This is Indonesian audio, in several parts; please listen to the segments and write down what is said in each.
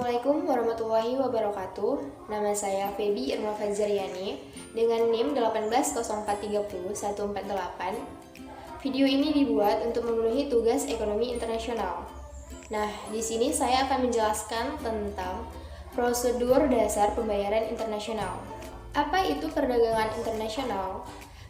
Assalamualaikum warahmatullahi wabarakatuh. Nama saya Feby Irma Fazariani dengan NIM 180430148. Video ini dibuat untuk memenuhi tugas ekonomi internasional. Nah, di sini saya akan menjelaskan tentang prosedur dasar pembayaran internasional. Apa itu perdagangan internasional?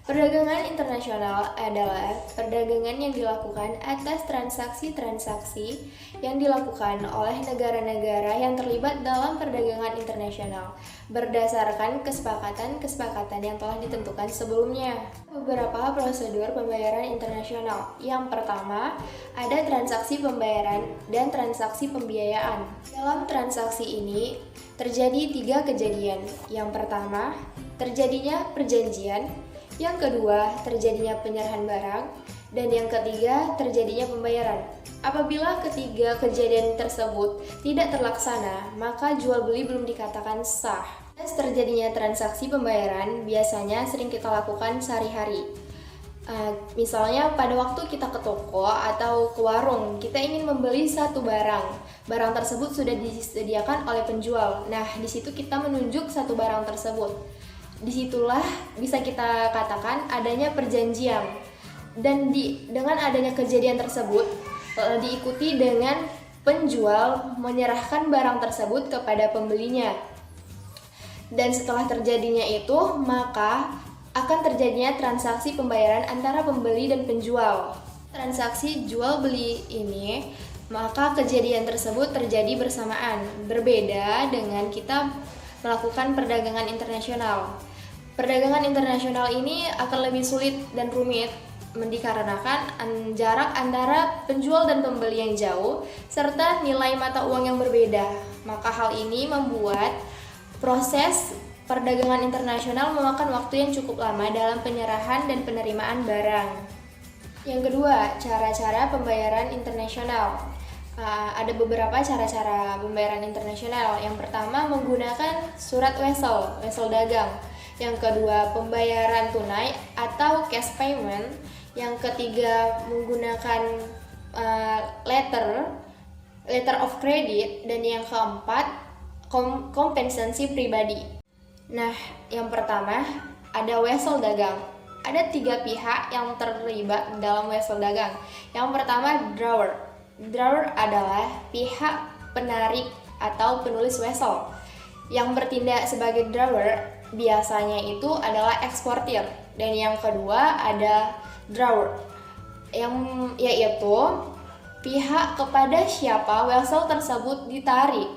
Perdagangan internasional adalah perdagangan yang dilakukan atas transaksi-transaksi yang dilakukan oleh negara-negara yang terlibat dalam perdagangan internasional berdasarkan kesepakatan-kesepakatan yang telah ditentukan sebelumnya. Beberapa prosedur pembayaran internasional. Yang pertama, ada transaksi pembayaran dan transaksi pembiayaan. Dalam transaksi ini terjadi 3 kejadian. Yang pertama, terjadinya perjanjian. Yang kedua, terjadinya penyerahan barang, dan yang ketiga, terjadinya pembayaran. Apabila ketiga kejadian tersebut tidak terlaksana, maka jual beli belum dikatakan sah. Terjadinya transaksi pembayaran biasanya sering kita lakukan sehari-hari. Misalnya pada waktu kita ke toko atau ke warung, kita ingin membeli satu barang. Barang tersebut sudah disediakan oleh penjual. Nah, di situ kita menunjuk satu barang tersebut. Disitulah bisa kita katakan adanya perjanjian, dan dengan adanya kejadian tersebut diikuti dengan penjual menyerahkan barang tersebut kepada pembelinya, dan setelah terjadinya itu maka akan terjadinya transaksi pembayaran antara pembeli dan penjual. Transaksi jual beli ini maka kejadian tersebut terjadi bersamaan, berbeda dengan kita melakukan perdagangan internasional. Perdagangan internasional ini akan lebih sulit dan rumit dikarenakan jarak antara penjual dan pembeli yang jauh serta nilai mata uang yang berbeda. Maka hal ini membuat proses perdagangan internasional memakan waktu yang cukup lama dalam penyerahan dan penerimaan barang. Yang kedua, cara-cara pembayaran internasional. Ada beberapa cara-cara pembayaran internasional. Yang pertama, menggunakan surat wesel dagang. Yang kedua, pembayaran tunai atau cash payment. Yang ketiga, menggunakan letter of credit. Dan yang keempat, kompensasi pribadi. Nah, yang pertama, ada wesel dagang. Ada 3 pihak yang terlibat dalam wesel dagang. Yang pertama, drawer. Drawer adalah pihak penarik atau penulis wesel. Yang bertindak sebagai drawer biasanya itu adalah eksportir. Dan yang kedua ada drawer, yaitu pihak kepada siapa wesel tersebut ditarik.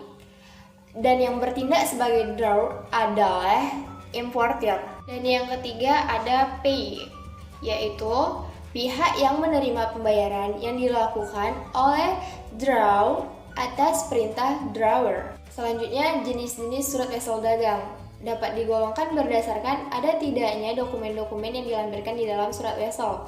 Dan yang bertindak sebagai drawer adalah importir. Dan yang ketiga ada pay, yaitu pihak yang menerima pembayaran yang dilakukan oleh drawer atas perintah drawer. Selanjutnya, jenis-jenis surat wesel dagang dapat digolongkan berdasarkan ada tidaknya dokumen-dokumen yang dilampirkan di dalam surat wesel.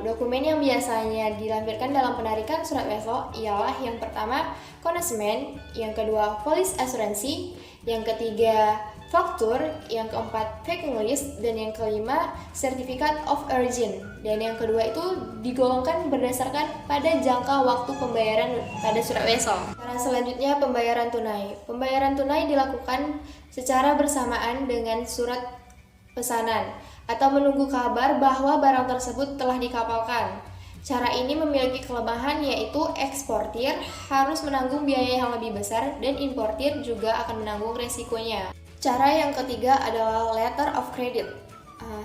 Dokumen yang biasanya dilampirkan dalam penarikan surat wesel ialah yang pertama konsumen, yang kedua polis asuransi, yang ketiga faktur, yang keempat packing list, dan yang kelima certificate of origin. Dan yang kedua itu digolongkan berdasarkan pada jangka waktu pembayaran pada surat wesel. Cara selanjutnya, pembayaran tunai. Pembayaran tunai dilakukan secara bersamaan dengan surat pesanan atau menunggu kabar bahwa barang tersebut telah dikapalkan. Cara ini memiliki kelemahan, yaitu eksportir harus menanggung biaya yang lebih besar dan importir juga akan menanggung resikonya. Cara yang ketiga adalah letter of credit.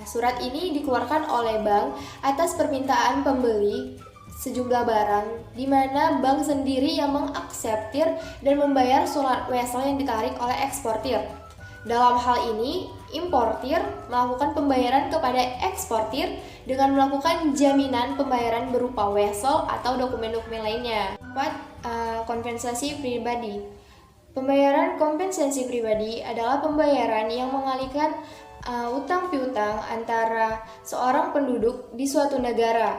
Surat ini dikeluarkan oleh bank atas permintaan pembeli sejumlah barang, di mana bank sendiri yang mengakseptir dan membayar surat wesel yang ditarik oleh eksportir. Dalam hal ini, importir melakukan pembayaran kepada eksportir dengan melakukan jaminan pembayaran berupa wesel atau dokumen-dokumen lainnya. 4. Kompensasi pribadi. Pembayaran kompensasi pribadi adalah pembayaran yang mengalihkan utang piutang antara seorang penduduk di suatu negara.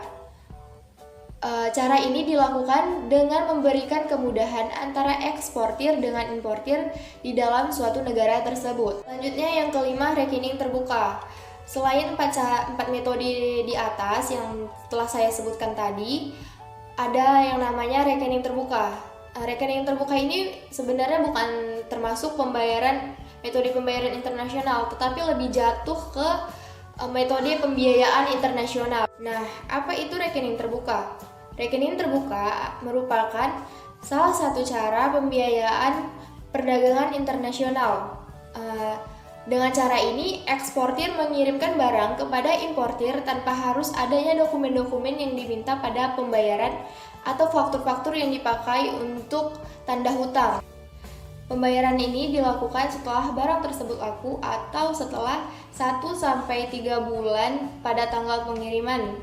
Cara ini dilakukan dengan memberikan kemudahan antara eksportir dengan importir di dalam suatu negara tersebut. Selanjutnya yang kelima, rekening terbuka. Selain 4 metode di atas yang telah saya sebutkan tadi, ada yang namanya rekening terbuka. Rekening terbuka ini sebenarnya bukan termasuk metode pembayaran internasional, tetapi lebih jatuh ke metode pembiayaan internasional. Nah, apa itu rekening terbuka? Rekening terbuka merupakan salah satu cara pembiayaan perdagangan internasional. Dengan cara ini, eksportir mengirimkan barang kepada importir tanpa harus adanya dokumen-dokumen yang diminta pada pembayaran atau faktur-faktur yang dipakai untuk tanda hutang. Pembayaran ini dilakukan setelah barang tersebut laku atau setelah 1-3 bulan pada tanggal pengiriman.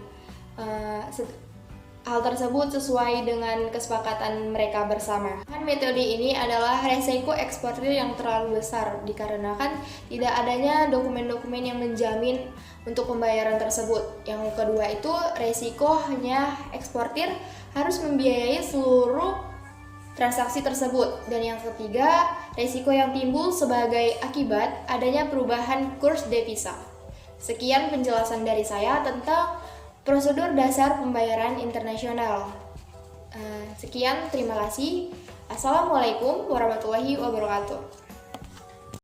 Hal tersebut sesuai dengan kesepakatan mereka bersama. Metode ini adalah resiko eksportir yang terlalu besar dikarenakan tidak adanya dokumen-dokumen yang menjamin untuk pembayaran tersebut. Yang kedua itu resikonya eksportir harus membiayai seluruh transaksi tersebut. Dan yang ketiga, resiko yang timbul sebagai akibat adanya perubahan kurs devisa. Sekian penjelasan dari saya tentang prosedur dasar pembayaran internasional. Sekian, terima kasih. Assalamualaikum warahmatullahi wabarakatuh.